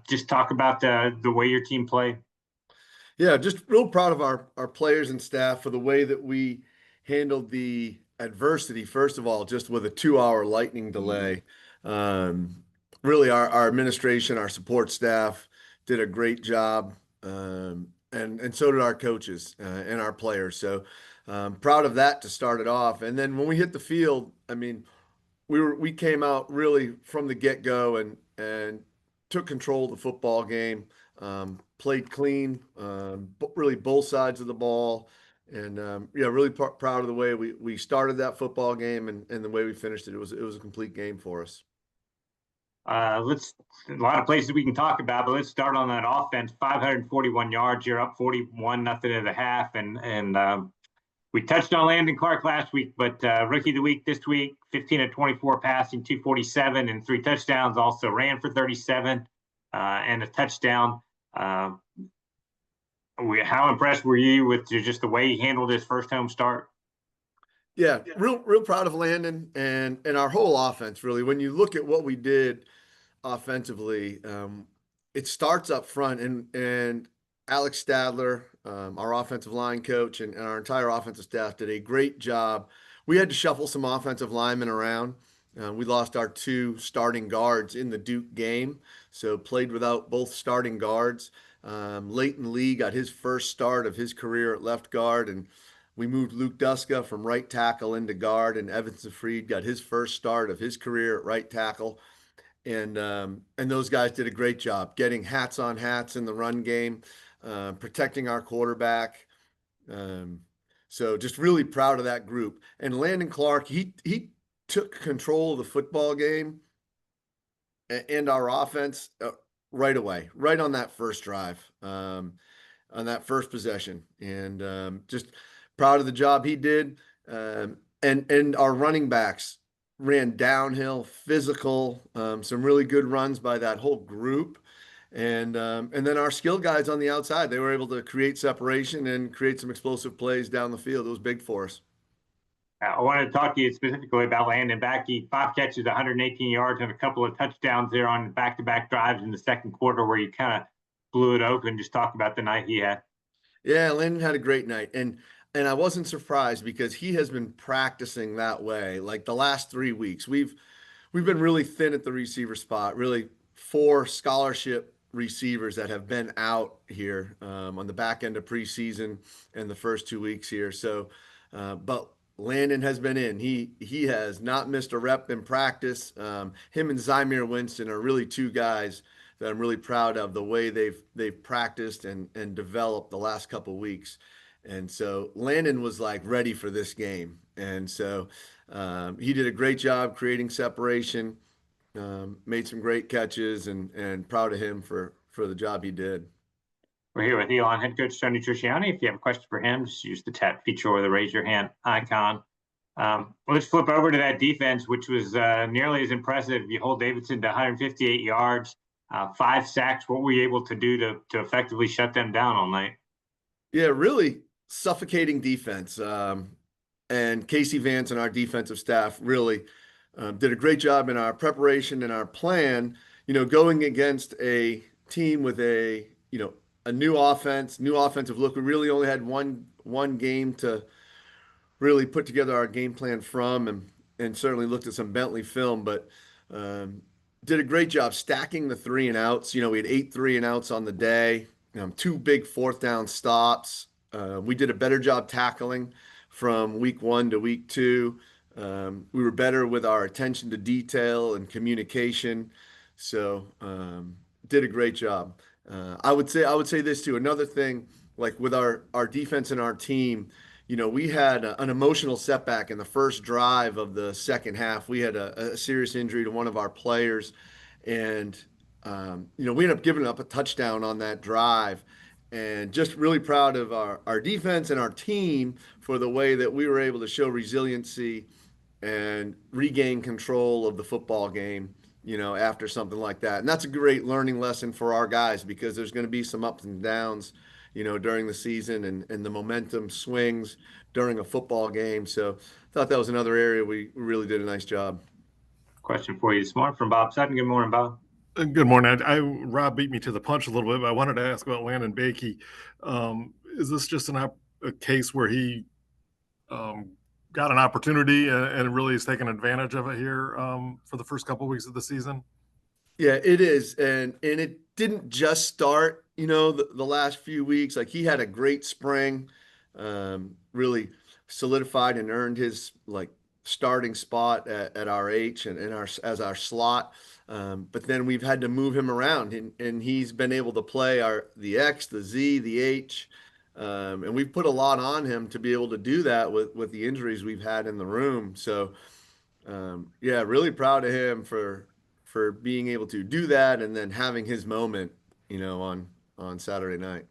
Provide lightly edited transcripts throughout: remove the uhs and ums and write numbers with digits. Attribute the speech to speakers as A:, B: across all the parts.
A: Just talk about the way your team played.
B: Yeah, just real proud of our players and staff for the way that we handled the adversity. First of all, just with a 2-hour lightning delay. Um, Really, our administration, our support staff did a great job, and so did our coaches and our players. So proud of that to start it off. And then when we hit the field, I mean, we came out really from the get-go and took control of the football game, played clean, really both sides of the ball, and yeah, really proud of the way we started that football game and the way we finished it. It was a complete game for us.
A: Let's A lot of places we can talk about, but let's start on that offense. 541 yards. You're up 41-0 at the half, and we touched on Landon Clark last week, but rookie of the week this week, 15 of 24 passing, 247 and 3 touchdowns. Also ran for 37 and a touchdown. How impressed were you with just the way he handled his first home start?
B: Yeah, real proud of Landon and our whole offense. Really, when you look at what we did offensively, it starts up front, and Alex Stadler, our offensive line coach, and our entire offensive staff did a great job. We had to shuffle some offensive linemen around. We lost our 2 starting guards in the Duke game, so played without both starting guards. Leighton Lee got his first start of his career at left guard, and we moved Luke Duska from right tackle into guard, and Evanson Freed got his first start of his career at right tackle. And those guys did a great job getting hats on hats in the run game, protecting our quarterback. So just really proud of that group. And Landon Clark, he took control of the football game and our offense right away, right on that first drive, on that first possession, and just proud of the job he did. And our running backs ran downhill, physical, some really good runs by that whole group. And then our skill guys on the outside, they were able to create separation and create some explosive plays down the field. It was big for us.
A: I wanted to talk to you specifically about Landon Backey. 5 catches, 118 yards, and a couple of touchdowns there on back-to-back drives in the second quarter where you kind of blew it open. Just talk about the night he had.
B: Yeah, Landon had a great night. And I wasn't surprised because he has been practicing that way like the last 3 weeks. We've been really thin at the receiver spot, really 4 scholarship receivers that have been out here on the back end of preseason and the first 2 weeks here. So, but Landon has been in. He has not missed a rep in practice. Him and Zymir Winston are really 2 guys that I'm really proud of the way they've practiced and developed the last couple of weeks. And so Landon was like ready for this game. And so he did a great job creating separation, made some great catches, and proud of him for the job he did.
A: We're here with Elon head coach Tony Trisciani. If you have a question for him, just use the chat feature or the raise your hand icon. Let's flip over to that defense, which was nearly as impressive. You hold Davidson to 158 yards, 5 sacks. What were you able to do to effectively shut them down all night?
B: Yeah, really suffocating defense. And Casey Vance and our defensive staff really did a great job in our preparation and our plan, going against a team with a new offensive look. We really only had one game to really put together our game plan from, and certainly looked at some Bentley film, but did a great job stacking the 3 and outs. We had 8 3 and outs on the day, 2 big 4th down stops. We did a better job tackling from week 1 to week 2. We were better with our attention to detail and communication. So did a great job. I would say this too. Another thing, like with our defense and our team, we had an emotional setback in the first drive of the second half. We had a serious injury to one of our players, and we ended up giving up a touchdown on that drive. And just really proud of our defense and our team for the way that we were able to show resiliency and regain control of the football game, after something like that. And that's a great learning lesson for our guys because there's going to be some ups and downs, during the season and the momentum swings during a football game. So I thought that was another area we really did a nice job.
A: Question for you this morning from Bob Sutton. Good morning, Bob.
C: Good morning. Rob beat me to the punch a little bit, but I wanted to ask about Landon Bakey. Is this just a case where he um, got an opportunity and really is taking advantage of it here for the first couple of weeks of the season?
B: Yeah, it is. And it didn't just start, the last few weeks. Like he had a great spring, really solidified and earned his like starting spot at RH and in our as our slot. But then we've had to move him around and he's been able to play the X, the Z, the H. And we've put a lot on him to be able to do that with the injuries we've had in the room. So yeah, really proud of him for being able to do that and then having his moment, on Saturday night.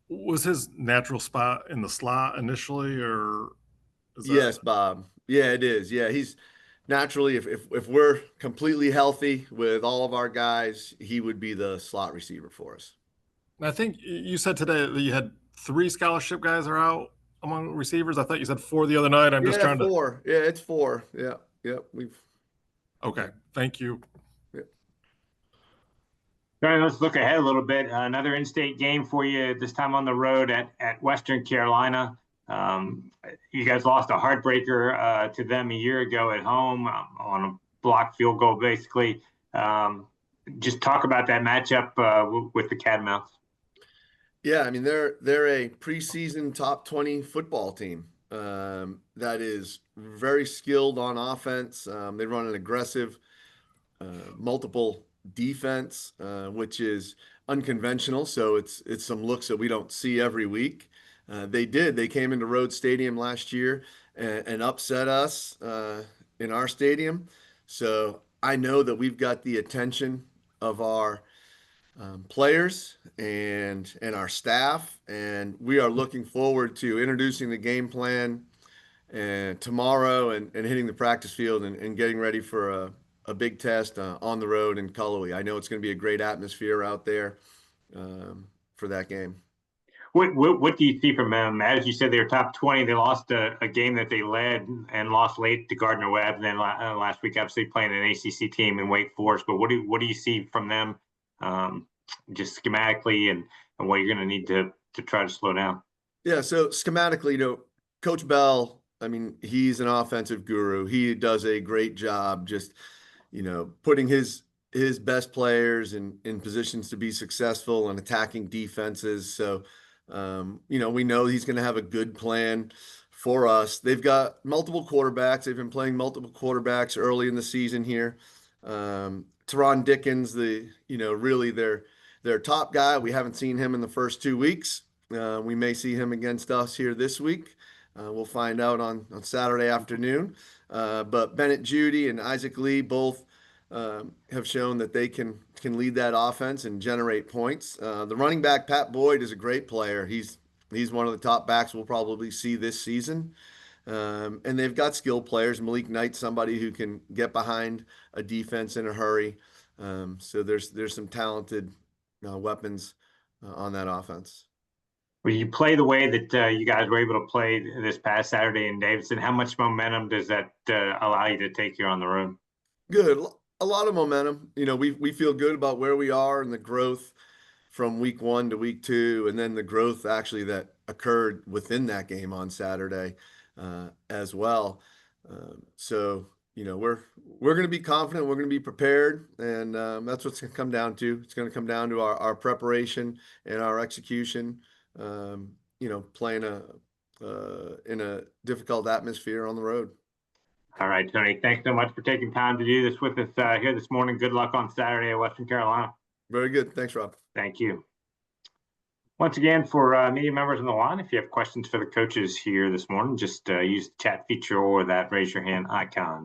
C: Was his natural spot in the slot initially, or is that
B: Yes, Bob. Yeah, it is. Yeah, he's naturally if we're completely healthy with all of our guys, he would be the slot receiver for us.
C: I think you said today that you had three scholarship guys are out among receivers. I thought you said four the other night. I'm just
B: Yeah,
C: trying to.
B: four. Yeah, it's four. Yeah, yeah.
C: Okay, thank you.
B: Yeah.
A: All right, let's look ahead a little bit. Another in-state game for you, this time on the road at Western Carolina. You guys lost a heartbreaker to them a year ago at home on a blocked field goal, basically. Just talk about that matchup with the Catamounts.
B: Yeah, I mean they're a preseason top 20 football team that is very skilled on offense. They run an aggressive multiple defense, which is unconventional. So it's some looks that we don't see every week. They came into Rhodes Stadium last year and upset us in our stadium. So I know that we've got the attention of our players and our staff, and we are looking forward to introducing the game plan and tomorrow and hitting the practice field and getting ready for a big test on the road in Cullowhee. I know it's going to be a great atmosphere out there for that game.
A: What do you see from them? As you said, they were top 20. They lost a game that they led and lost late to Gardner Webb. And then last week, obviously playing an ACC team in Wake Forest. But what do you see from them, just schematically and what you're going to need to try to slow down?
B: Yeah. So schematically, Coach Bell, I mean, he's an offensive guru. He does a great job just, putting his best players in positions to be successful and attacking defenses. So we know he's going to have a good plan for us. They've got multiple quarterbacks. They've been playing multiple quarterbacks early in the season here. Teron Dickens, really their top guy. We haven't seen him in the first 2 weeks. We may see him against us here this week. We'll find out on Saturday afternoon. But Bennett Judy and Isaac Lee both have shown that they can lead that offense and generate points. The running back Pat Boyd is a great player. He's one of the top backs we'll probably see this season. And they've got skilled players. Malik Knight, somebody who can get behind a defense in a hurry. So there's some talented weapons on that offense.
A: When you play the way that you guys were able to play this past Saturday in Davidson, how much momentum does that allow you to take here on the road?
B: Good. A lot of momentum. We feel good about where we are and the growth from week 1 to week 2, and then the growth actually that occurred within that game on Saturday as well. So we're going to be confident. We're going to be prepared, and that's what's going to come down to. It's going to come down to our preparation and our execution. Playing in a difficult atmosphere on the road.
A: All right, Tony, thanks so much for taking time to do this with us here this morning. Good luck on Saturday at Western Carolina.
B: Very good. Thanks, Rob.
A: Thank you. Once again, for media members on the line, if you have questions for the coaches here this morning, just use the chat feature or that raise your hand icon.